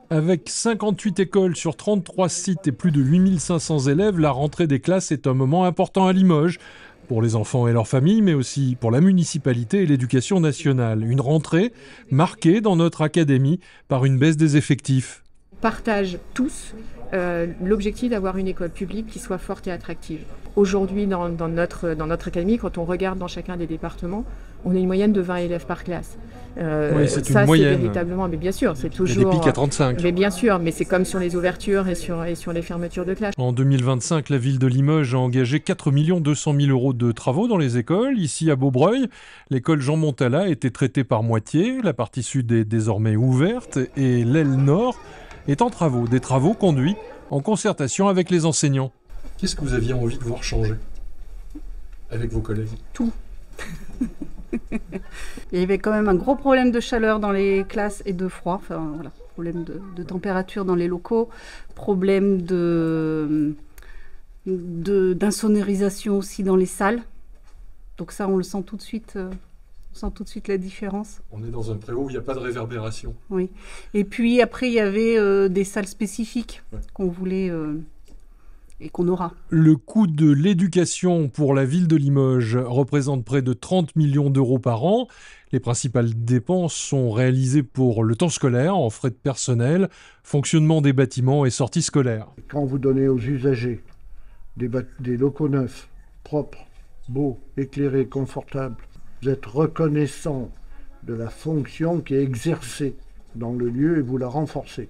Avec 58 écoles sur 33 sites et plus de 8500 élèves, la rentrée des classes est un moment important à Limoges. Pour les enfants et leurs familles, mais aussi pour la municipalité et l'éducation nationale. Une rentrée marquée dans notre académie par une baisse des effectifs. On partage tous l'objectif d'avoir une école publique qui soit forte et attractive. Aujourd'hui, dans notre académie, quand on regarde dans chacun des départements, on a une moyenne de 20 élèves par classe. Oui, c'est ça, une moyenne. C'est véritablement, mais bien sûr, c'est toujours. Il y a des pics à 35. Mais bien sûr, mais c'est comme sur les ouvertures et sur les fermetures de classes. En 2025, la ville de Limoges a engagé 4 200 000 € de travaux dans les écoles. Ici, à Beaubreuil, l'école Jean Montala a été traitée par moitié. La partie sud est désormais ouverte et l'aile nord est en travaux. Des travaux conduits en concertation avec les enseignants. Qu'est-ce que vous aviez envie de voir changer avec vos collègues ? Tout. Il y avait quand même un gros problème de chaleur dans les classes et de froid. Enfin, voilà, problème de température dans les locaux, problème d'insonorisation aussi dans les salles. Donc ça, on le sent tout de suite. On sent tout de suite la différence. On est dans un préau où il n'y a pas de réverbération. Oui. Et puis après, il y avait des salles spécifiques qu'on voulait et qu'on aura. Le coût de l'éducation pour la ville de Limoges représente près de 30 millions d'euros par an. Les principales dépenses sont réalisées pour le temps scolaire, en frais de personnel, fonctionnement des bâtiments et sorties scolaires. Quand vous donnez aux usagers des locaux neufs, propres, beaux, éclairés, confortables, vous êtes reconnaissant de la fonction qui est exercée dans le lieu et vous la renforcez.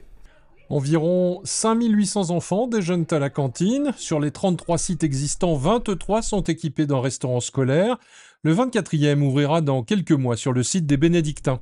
Environ 5800 enfants déjeunent à la cantine. Sur les 33 sites existants, 23 sont équipés d'un restaurant scolaire. Le 24e ouvrira dans quelques mois sur le site des Bénédictins.